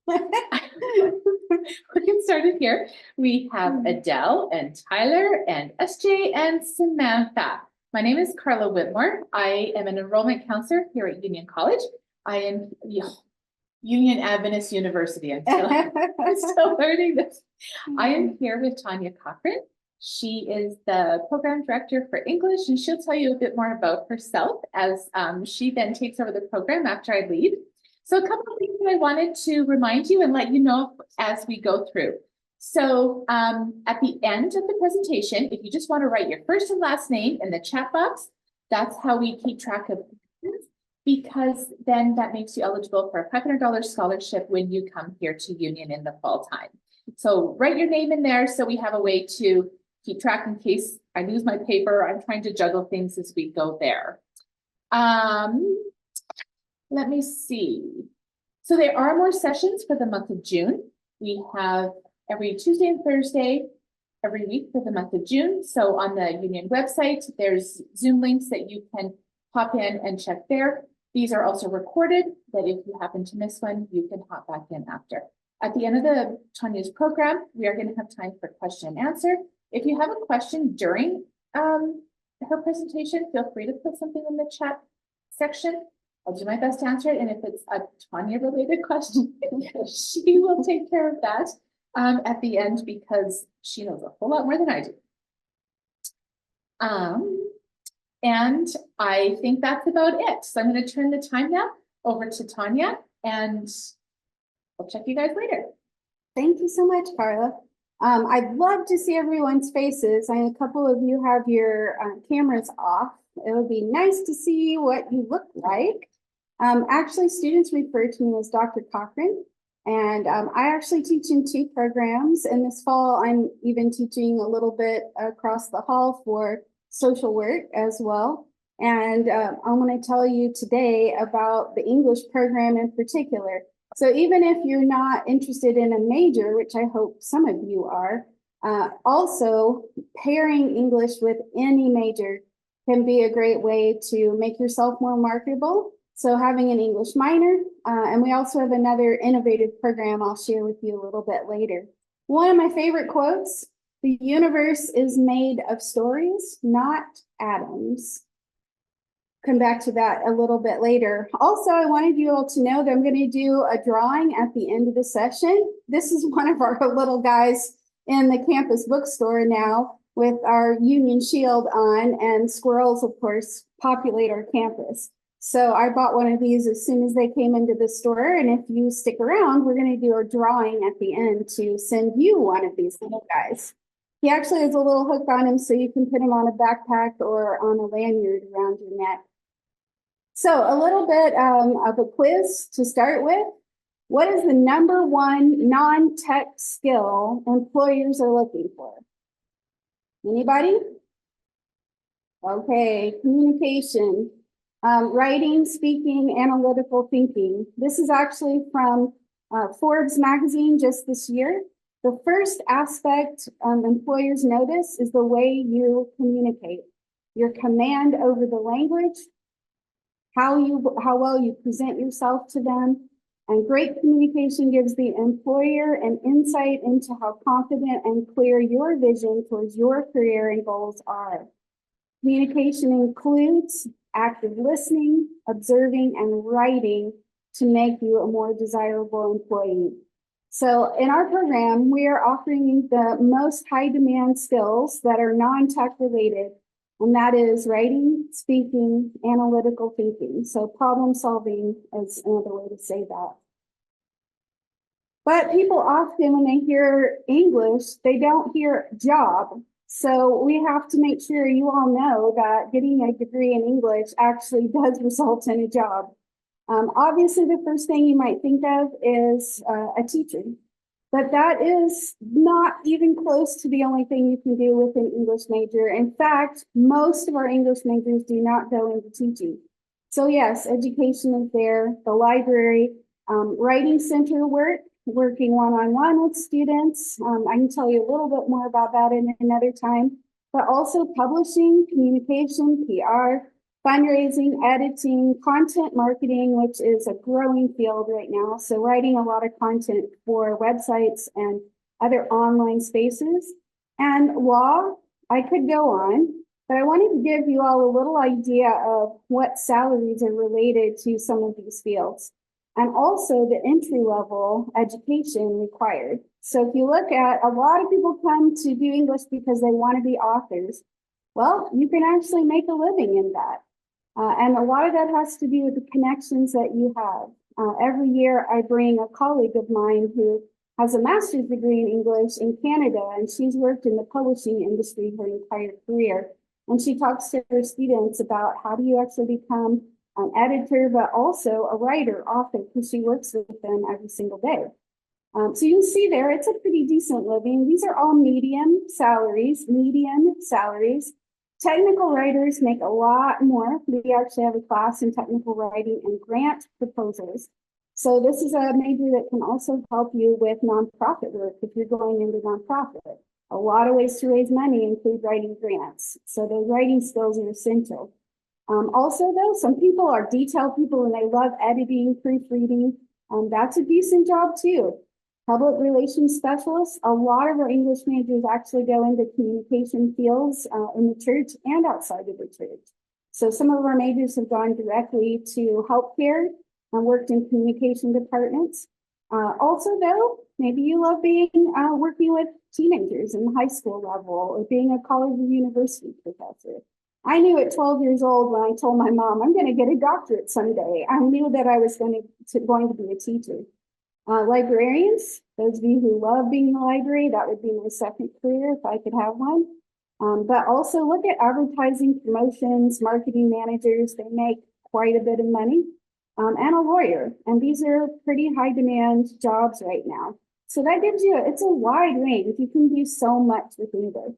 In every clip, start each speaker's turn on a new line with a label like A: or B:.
A: We'll get started here. We have Adele and Tyler and SJ and Samantha. My name is Carla Whitmore. I am an enrollment counselor here at Union College. I am Union Adventist University. I'm still learning this. I am here with Tanya Cochran. She is the program director for English, and she'll tell you a bit more about herself as she then takes over the program after I leave. So a couple of things that I wanted to remind you and let you know as we go through. So at the end of the presentation, if you just want to write your first and last name in the chat box, that's how we keep track of this, because then that makes you eligible for a $500 scholarship when you come here to Union in the fall time. So write your name in there so we have a way to keep track in case I lose my paper. I'm trying to juggle things as we go there. Let me see. So there are more sessions for the month of June. We have every Tuesday and Thursday every week for the month of June. So on the Union website, there's Zoom links that you can hop in and check there. These are also recorded, that if you happen to miss one, you can hop back in after. At the end of Tanya's program, we are going to have time for question and answer. If you have a question during her presentation, feel free to put something in the chat section. I'll do my best to answer it. And if it's a Tanya related question, she will take care of that at the end, because she knows a whole lot more than I do. And I think that's about it. So I'm going to turn the time now over to Tanya, and I'll check you guys later.
B: Thank you so much, Carla. I'd love to see everyone's faces. I know a couple of you have your cameras off. It would be nice to see what you look like. Actually, students refer to me as Dr. Cochran, and I actually teach in 2 programs. And this fall, I'm even teaching a little bit across the hall for social work as well. And I want to tell you today about the English program in particular. So even if you're not interested in a major, which I hope some of you are, also pairing English with any major can be a great way to make yourself more marketable. So having an English minor, and we also have another innovative program I'll share with you a little bit later. One of my favorite quotes: "The universe is made of stories, not atoms." Come back to that a little bit later. Also, I wanted you all to know that I'm going to do a drawing at the end of the session. This is one of our little guys in the campus bookstore now with our Union shield on, and squirrels, of course, populate our campus. So I bought one of these as soon as they came into the store. And if you stick around, we're going to do a drawing at the end to send you one of these little guys. He actually has a little hook on him, so you can put him on a backpack or on a lanyard around your neck. So a little bit of a quiz to start with. What is the #1 non-tech skill employers are looking for? Anybody? Okay, communication. Writing, speaking, analytical thinking. This is actually from Forbes magazine just this year. The first aspect employers notice is the way you communicate, your command over the language, how well you present yourself to them. And great communication gives the employer an insight into how confident and clear your vision towards your career and goals are. Communication includes active listening, observing, and writing to make you a more desirable employee. So in our program, we are offering the most high demand skills that are non-tech related, and that is writing, speaking, analytical thinking. So problem solving is another way to say that. But people often, when they hear English, they don't hear job. So we have to make sure you all know that getting a degree in English actually does result in a job. Obviously, the first thing you might think of is a teacher, but that is not even close to the only thing you can do with an English major. In fact, most of our English majors do not go into teaching. So yes, education is there, the library, writing center work, working one-on-one with students. I can tell you a little bit more about that in another time, but also publishing, communication, PR, fundraising, editing, content marketing, which is a growing field right now. So writing a lot of content for websites and other online spaces. And law, I could go on, but I wanted to give you all a little idea of what salaries are related to some of these fields, and also the entry-level education required. So if you look at, a lot of people come to do English because they want to be authors. Well, you can actually make a living in that. And a lot of that has to do with the connections that you have. Every year I bring a colleague of mine who has a master's degree in English in Canada, and she's worked in the publishing industry her entire career. And she talks to her students about how do you actually become an editor, but also a writer, author, because she works with them every single day. So you can see there, it's a pretty decent living. These are all median salaries. Technical writers make a lot more. We actually have a class in technical writing and grant proposals. So this is a major that can also help you with nonprofit work if you're going into nonprofit. A lot of ways to raise money include writing grants. So those writing skills are essential. Also though, some people are detail people and they love editing, proofreading. That's a decent job too. Public relations specialists, a lot of our English majors actually go into communication fields in the church and outside of the church. So some of our majors have gone directly to healthcare and worked in communication departments. Also though, maybe you love being working with teenagers in the high school level or being a college or university professor. I knew at 12 years old when I told my mom, I'm going to get a doctorate someday. I knew that I was going to be a teacher. Librarians, those of you who love being in the library, that would be my second career if I could have one. But also look at advertising, promotions, marketing managers. They make quite a bit of money. And a lawyer. And these are pretty high demand jobs right now. So that gives you, it's a wide range. You can do so much with English.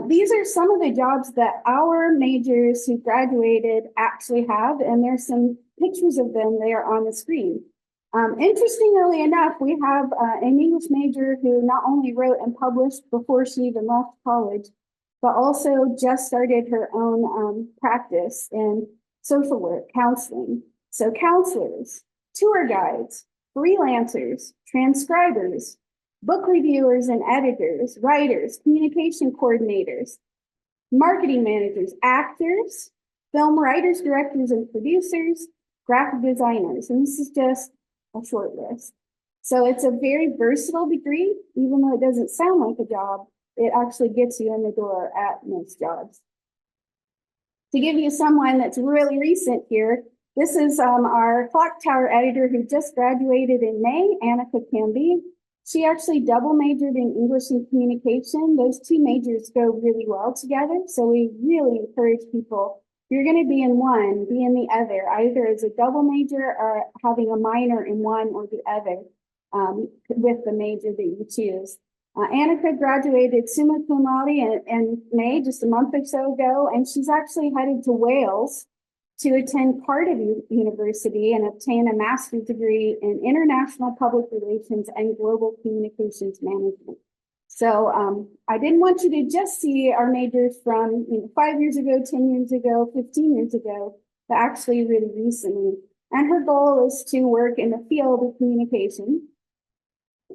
B: These are some of the jobs that our majors who graduated actually have, and there's some pictures of them there on the screen. Interestingly enough, we have an English major who not only wrote and published before she even left college, but also just started her own practice in social work, counseling. So counselors, tour guides, freelancers, transcribers, book reviewers and editors, writers, communication coordinators, marketing managers, actors, film writers, directors, and producers, graphic designers. And this is just a short list. So it's a very versatile degree. Even though it doesn't sound like a job, it actually gets you in the door at most jobs. To give you someone that's really recent here, this is our clock tower editor who just graduated in May, Anna Cochran. She actually double majored in English and communication. Those two majors go really well together. So we really encourage people, if you're going to be in one, be in the other, either as a double major or having a minor in one or the other with the major that you choose. Annika graduated summa cum laude in May, just a month or so ago, and she's actually headed to Wales to attend Cardiff University and obtain a master's degree in international public relations and global communications management. So I didn't want you to just see our majors from 5 years ago, 10 years ago, 15 years ago, but actually really recently. And her goal is to work in the field of communication.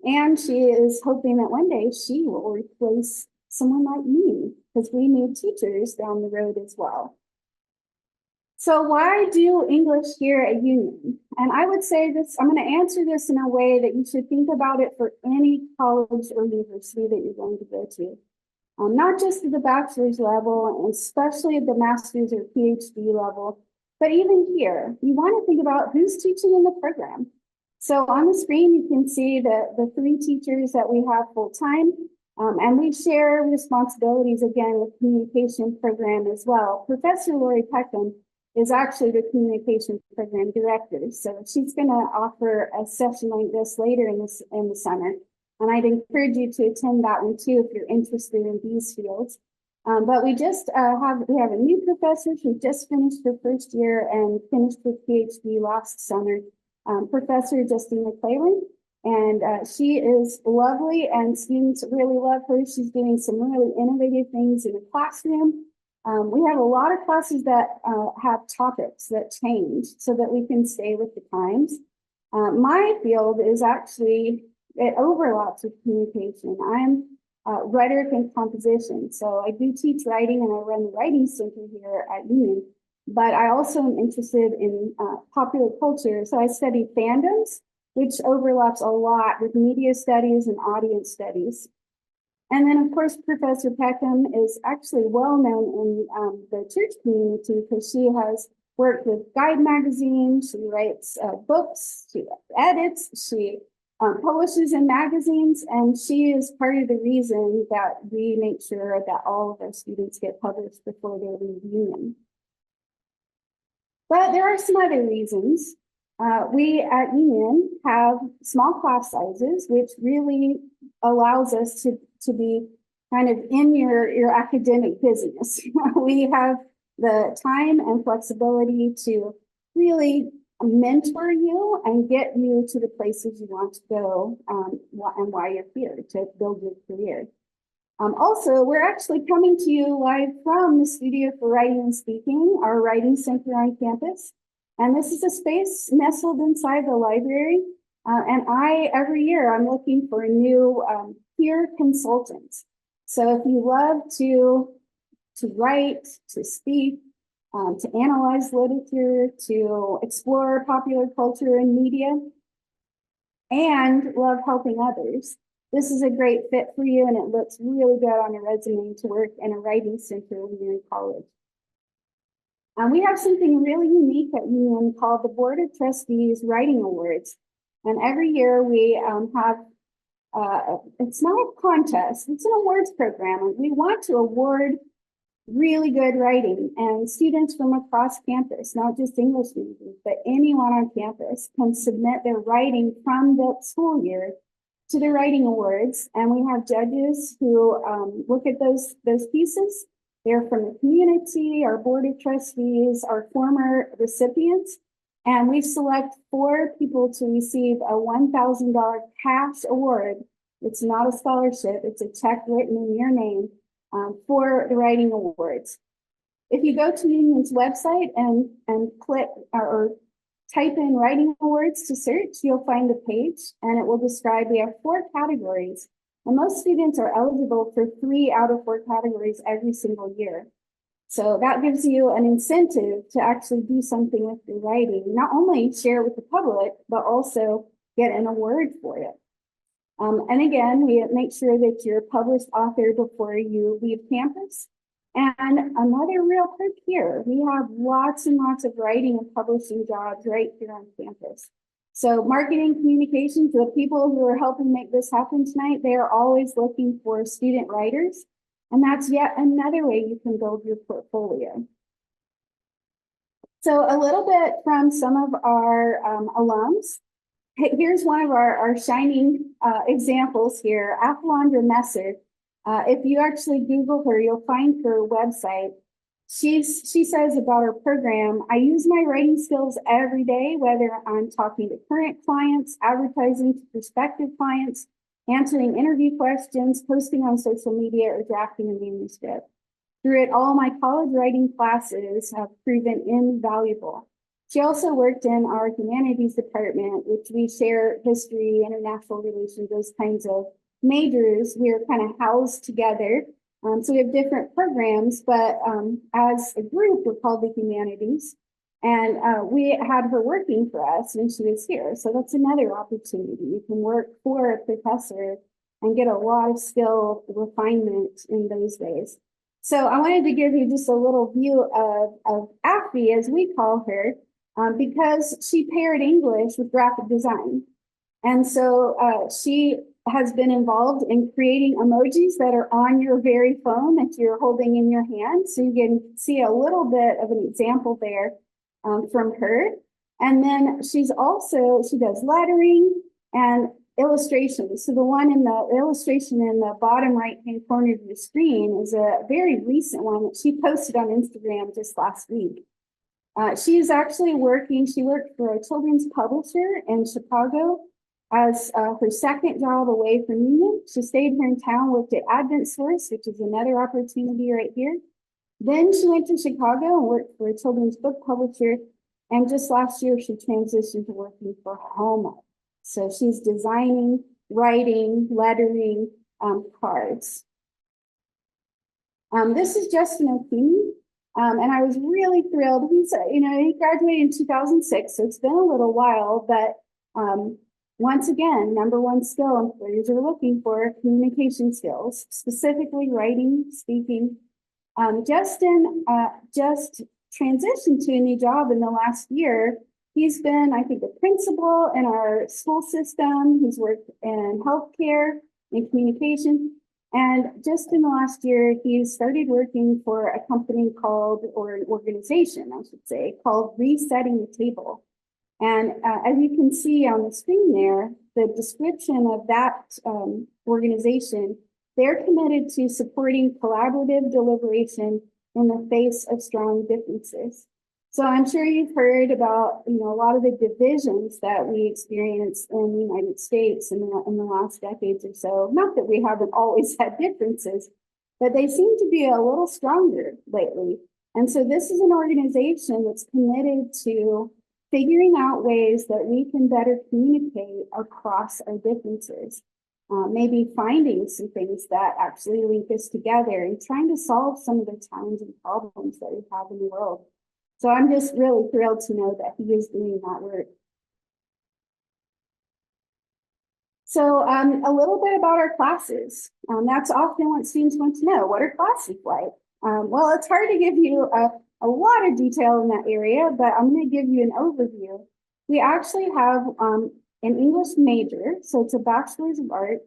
B: And she is hoping that one day she will replace someone like me, because we need teachers down the road as well. So why do English here at Union? And I would say this, I'm going to answer this in a way that you should think about it for any college or university that you're going to go to. Not just at the bachelor's level, and especially at the master's or PhD level, but even here, you want to think about who's teaching in the program. So on the screen, you can see the 3 teachers that we have full-time, and we share responsibilities again with communication program as well. Professor Lori Peckham is actually the communication program director. So she's going to offer a session like this later in the summer. And I'd encourage you to attend that one too if you're interested in these fields. But we just have a new professor who just finished her first year and finished her PhD last summer, Professor Justina Clayton. And she is lovely and students really love her. She's doing some really innovative things in the classroom. We have a lot of classes that have topics that change so that we can stay with the times. My field is actually, it overlaps with communication. I'm rhetoric and composition. So I do teach writing and I run the writing center here at Union, but I also am interested in popular culture. So I study fandoms, which overlaps a lot with media studies and audience studies. And then, of course, Professor Peckham is actually well known in the church community because she has worked with Guide magazine, she writes books, she edits, she publishes in magazines, and she is part of the reason that we make sure that all of our students get published before they leave Union. But there are some other reasons. We at Union have small class sizes, which really allows us to be kind of in your academic business. We have the time and flexibility to really mentor you and get you to the places you want to go and why you're here to build your career. Also, we're actually coming to you live from the Studio for Writing and Speaking, our writing center on campus. And this is a space nestled inside the library. And every year, I'm looking for new peer consultants. So if you love to write, to speak, to analyze literature, to explore popular culture and media, and love helping others, this is a great fit for you, and it looks really good on a resume to work in a writing center when you're in college. We have something really unique at Union called the Board of Trustees Writing Awards. And every year we have, it's not a contest, it's an awards program. And we want to award really good writing, and students from across campus, not just English majors, but anyone on campus can submit their writing from the school year to the writing awards. And we have judges who look at those pieces. They're from the community, our board of trustees, our former recipients, and we select 4 people to receive a $1,000 cash award. It's not a scholarship, it's a check written in your name for the writing awards. If you go to Union's website and click or type in writing awards to search, you'll find the page, and it will describe, we have 4 categories. And most students are eligible for 3 out of 4 categories every single year. So that gives you an incentive to actually do something with your writing, not only share with the public, but also get an award for it. And again, we make sure that you're a published author before you leave campus. And another real perk here, we have lots and lots of writing and publishing jobs right here on campus. So marketing communications, the people who are helping make this happen tonight, they are always looking for student writers. And that's yet another way you can build your portfolio. So a little bit from some of our alums. Here's one of our shining examples here, Apolondra Messer. If you actually Google her, you'll find her website. She says about her program, I use my writing skills every day, whether I'm talking to current clients, advertising to prospective clients, answering interview questions, posting on social media, or drafting a manuscript. Through it all, my college writing classes have proven invaluable. She also worked in our humanities department, which we share history, international relations, those kinds of majors. We're kind of housed together. So we have different programs, but as a group, we're called the humanities. And we had her working for us when she was here. So that's another opportunity. You can work for a professor and get a lot of skill refinement in those ways. So I wanted to give you just a little view of Affy, as we call her, because she paired English with graphic design. And so she has been involved in creating emojis that are on your very phone that you're holding in your hand. So you can see a little bit of an example there from her. And then she does lettering and illustrations. So the one in the illustration in the bottom right-hand corner of your screen is a very recent one that she posted on Instagram just last week. She is actually she worked for a children's publisher in Chicago as her second job away from Union. She stayed here in town, worked at Advent Source, which is another opportunity right here. Then she went to Chicago and worked for a children's book publisher. And just last year, she transitioned to working for Home. So she's designing, writing, lettering, cards. This is Justin O'Keefe. And I was really thrilled. He graduated in 2006, so it's been a little while, but once again, number one skill employers are looking for communication skills, specifically writing, speaking. Justin just transitioned to a new job in the last year. He's been, I think, a principal in our school system. He's worked in healthcare and communication. And just in the last year, he started working for a company called, or an organization, I should say, called Resetting the Table. And as you can see on the screen there, the description of that organization, they're committed to supporting collaborative deliberation in the face of strong differences. So I'm sure you've heard about, a lot of the divisions that we experience in the United States in the last decades or so. Not that we haven't always had differences, but they seem to be a little stronger lately. And so this is an organization that's committed to figuring out ways that we can better communicate across our differences. Maybe finding some things that actually link us together and trying to solve some of the challenges and problems that we have in the world. So I'm just really thrilled to know that he is doing that work. So a little bit about our classes. That's often what students want to know. What are classes like? Well, it's hard to give you a lot of detail in that area, but I'm going to give you an overview. We actually have an English major, so it's a Bachelor's of Art.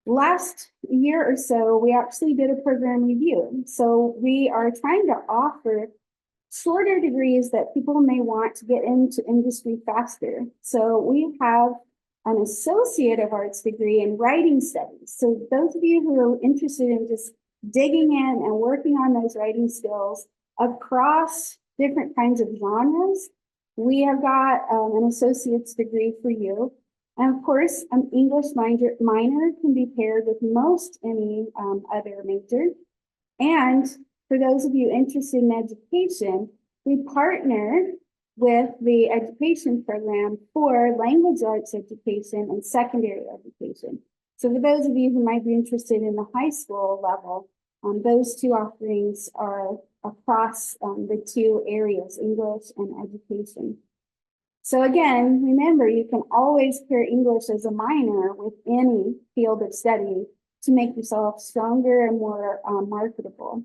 B: Last year or so, we actually did a program review. So we are trying to offer shorter degrees that people may want to get into industry faster. So we have an Associate of Arts degree in Writing Studies. So those of you who are interested in just digging in and working on those writing skills across different kinds of genres, we have got an associate's degree for you. And of course, an English minor can be paired with most any other major. And for those of you interested in education, we partner with the education program for language arts education and secondary education. So for those of you who might be interested in the high school level, those two offerings are across the two areas, English and education. So again, remember, you can always pair English as a minor with any field of study to make yourself stronger and more marketable.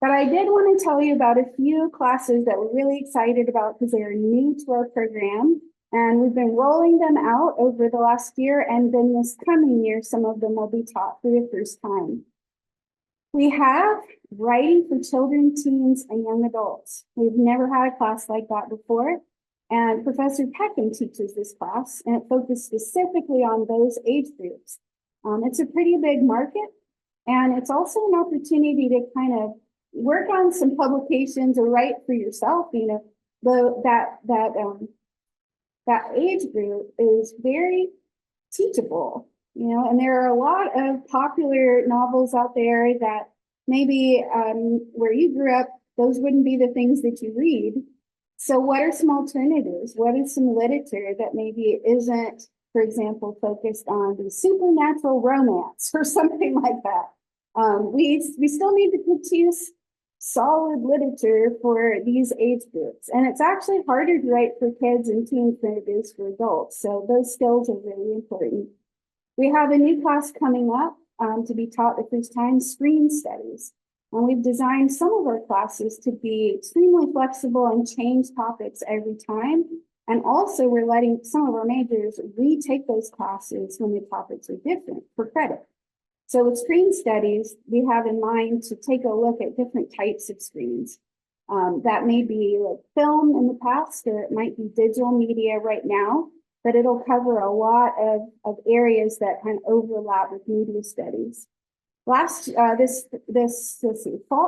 B: But I did want to tell you about a few classes that we're really excited about because they are new to our program. And we've been rolling them out over the last year, and then this coming year, some of them will be taught for the first time. We have writing for children, teens, and young adults. We've never had a class like that before. And Professor Peckham teaches this class, and it focuses specifically on those age groups. It's a pretty big market, and it's also an opportunity to kind of work on some publications or write for yourself. That age group is very teachable, and there are a lot of popular novels out there that maybe where you grew up, those wouldn't be the things that you read. So what are some alternatives? What is some literature that maybe isn't, for example, focused on the supernatural romance or something like that? We still need to produce solid literature for these age groups. And it's actually harder to write for kids and teens than it is for adults. So those skills are really important. We have a new class coming up to be taught the first time, Screen Studies. And we've designed some of our classes to be extremely flexible and change topics every time. And also we're letting some of our majors retake those classes when the topics are different for credit. So with Screen Studies, we have in mind to take a look at different types of screens. That may be like film in the past, or it might be digital media right now, but it'll cover a lot of areas that kind of overlap with media studies.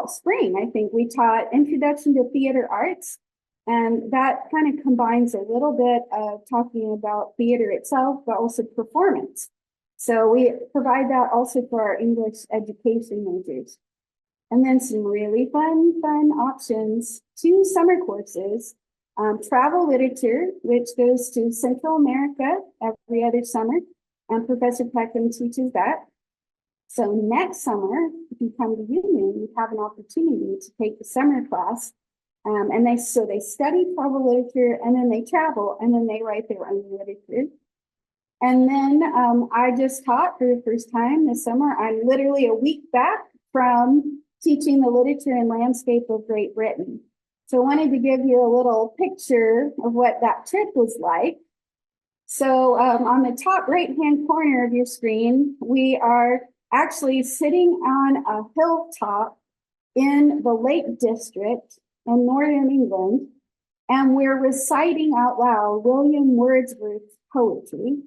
B: Spring, I think we taught Introduction to Theater Arts, and that kind of combines a little bit of talking about theater itself, but also performance. So we provide that also for our English education majors. And then some really fun options, 2 summer courses, travel literature, which goes to Central America every other summer, and Professor Peckham teaches that. So next summer, if you come to Union, you have an opportunity to take the summer class. And they study travel literature, and then they travel, and then they write their own literature. And then I just taught for the first time this summer. I'm literally a week back from teaching the literature and landscape of Great Britain. So I wanted to give you a little picture of what that trip was like. So on the top right-hand corner of your screen, we are actually sitting on a hilltop in the Lake District in Northern England, and we're reciting out loud William Wordsworth's poetry.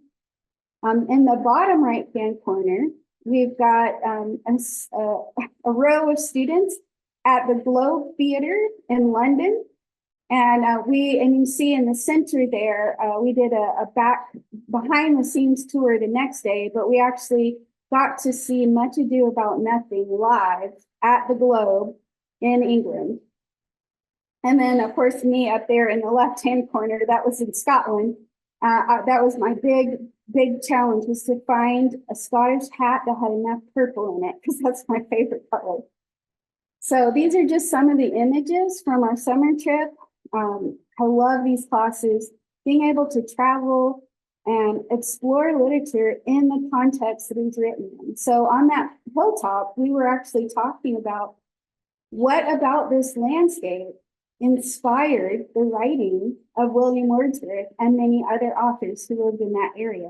B: In the bottom right-hand corner, we've got a row of students at the Globe Theatre in London. And you see in the center there, we did a behind the scenes tour the next day, but we actually got to see Much Ado About Nothing live at the Globe in England. And then, of course, me up there in the left-hand corner, that was in Scotland. That was my big challenge, was to find a Scottish hat that had enough purple in it, because that's my favorite color. So these are just some of the images from our summer trip. I love these classes, being able to travel and explore literature in the context that it was written in. So on that hilltop, we were actually talking about what about this landscape inspired the writing of William Wordsworth and many other authors who lived in that area.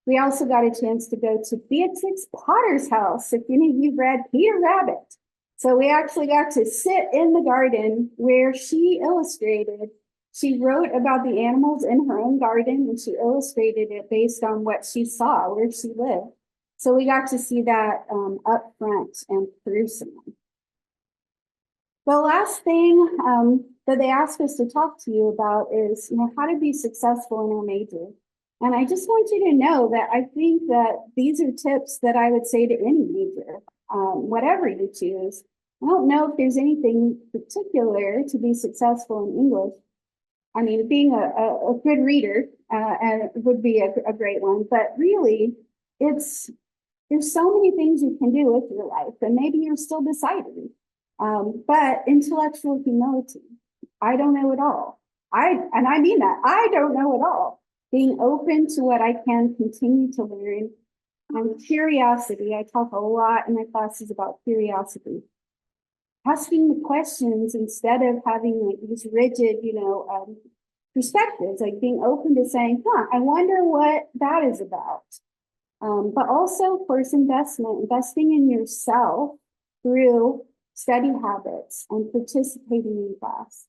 B: We also got a chance to go to Beatrix Potter's house, if any of you read Peter Rabbit. So we actually got to sit in the garden where she illustrated. She wrote about the animals in her own garden, and she illustrated it based on what she saw, where she lived. So we got to see that up front and personal. The last thing that they asked us to talk to you about is, how to be successful in our major. And I just want you to know that I think that these are tips that I would say to any major, whatever you choose. I don't know if there's anything particular to be successful in English. I mean, being a good reader would be a great one, but really, there's so many things you can do with your life, and maybe you're still deciding. But intellectual humility, I don't know it all. And I mean that, I don't know it all. Being open to what I can continue to learn. Curiosity, I talk a lot in my classes about curiosity. Asking the questions instead of having like these rigid, perspectives, like being open to saying, I wonder what that is about. But also, of course, investing in yourself through study habits and participating in class.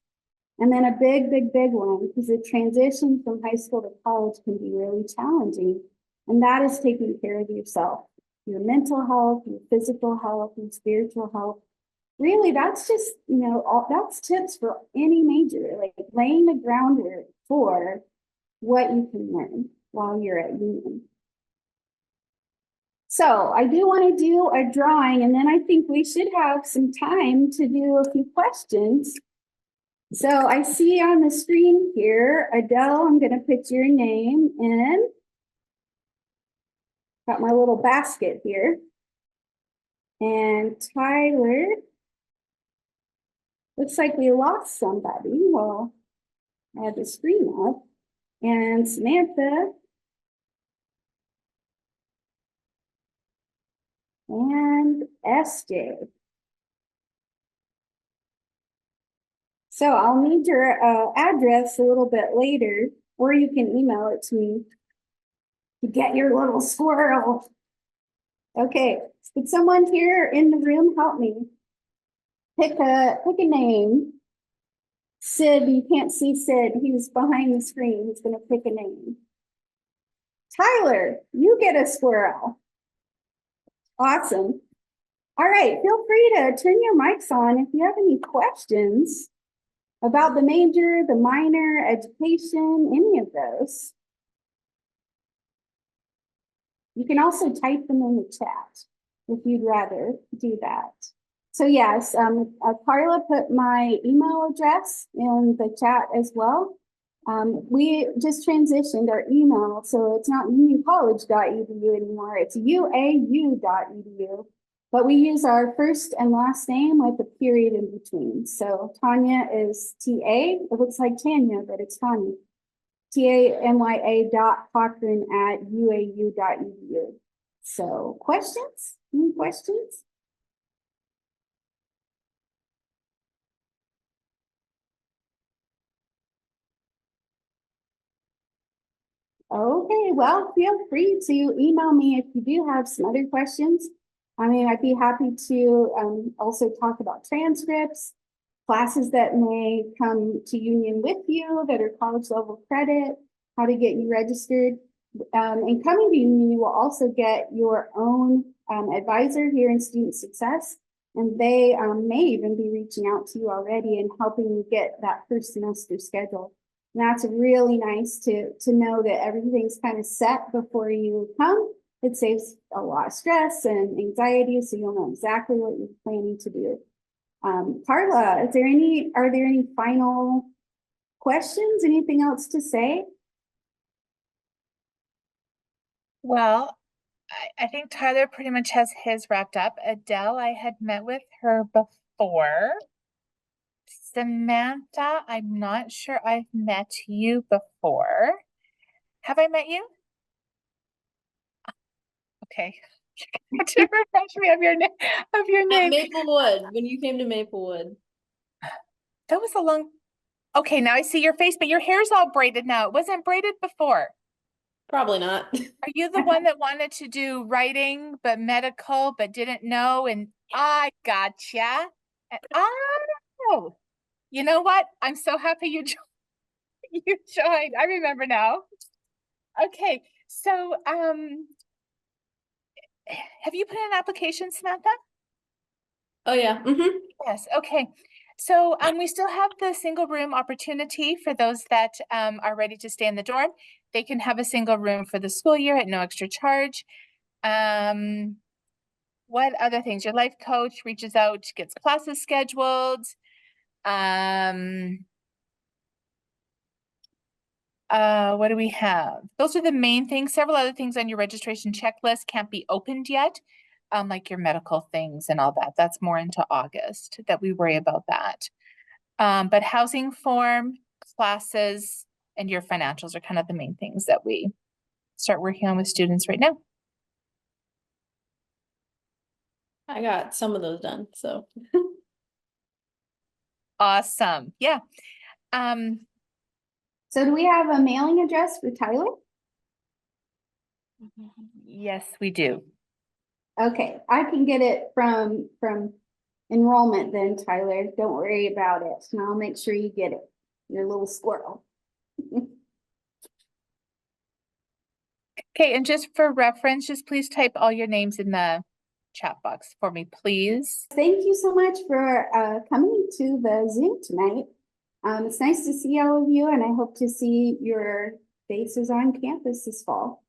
B: And then a big one, because the transition from high school to college can be really challenging. And that is taking care of yourself, your mental health, your physical health, and spiritual health. Really, that's just, that's tips for any major, like laying the groundwork for what you can learn while you're at Union. So I do want to do a drawing, and then I think we should have some time to do a few questions. So I see on the screen here, Adele, I'm going to put your name in. Got my little basket here. And Tyler, looks like we lost somebody. Well, I had the screen up. And Samantha. And SJ. So I'll need your address a little bit later, or you can email it to me to get your little squirrel. Okay, could someone here in the room help me? Pick a name. Sid, you can't see Sid. He was behind the screen. He's going to pick a name. Tyler, you get a squirrel. Awesome. All right, feel free to turn your mics on if you have any questions about the major, the minor, education, any of those. You can also type them in the chat if you'd rather do that. So yes, Carla put my email address in the chat as well. We just transitioned our email, so it's not unioncollege.edu anymore, it's uau.edu. But we use our first and last name with a period in between. So Tanya is TA, it looks like Tanya, but it's Tanya. TANYA.Cochran@uau.edu. So questions? Any questions? Okay, well, feel free to email me if you do have some other questions. I mean, I'd be happy to also talk about transcripts, classes that may come to Union with you that are college level credit, how to get you registered. And coming to Union, you will also get your own advisor here in Student Success, and they may even be reaching out to you already and helping you get that first semester scheduled. And that's really nice to know that everything's kind of set before you come. It saves a lot of stress and anxiety, so you'll know exactly what you're planning to do. Carla, are there any final questions? Anything else to say?
A: Well, I think Tyler pretty much has his wrapped up. Adele, I had met with her before. Samantha, I'm not sure I've met you before. Have I met you? Okay. To refresh me of your name.
C: At Maplewood, when you came to Maplewood.
A: That was a long. Okay, now I see your face, but your hair's all braided now. It wasn't braided before.
C: Probably not.
A: Are you the one that wanted to do writing but medical but didn't know? And I gotcha. And, oh, you know what? I'm so happy you you joined. I remember now. Okay, so have you put in an application, Samantha?
C: Oh yeah.
A: Yes, okay. So we still have the single room opportunity for those that are ready to stay in the dorm. They can have a single room for the school year at no extra charge. What other things? Your life coach reaches out, gets classes scheduled. What do we have? Those are the main things. Several other things on your registration checklist can't be opened yet, like your medical things and all that. That's more into August that we worry about that. But housing form, classes, and your financials are kind of the main things that we start working on with students right now.
C: I got some of those done, so.
A: Awesome. Yeah.
B: So do we have a mailing address for Tyler?
A: Yes, we do.
B: Okay, I can get it from enrollment then, Tyler. Don't worry about it. And I'll make sure you get it. Your little squirrel.
A: Okay, and just for reference, just please type all your names in the chat box for me, please.
B: Thank you so much for coming to the Zoom tonight. It's nice to see all of you, and I hope to see your faces on campus this fall.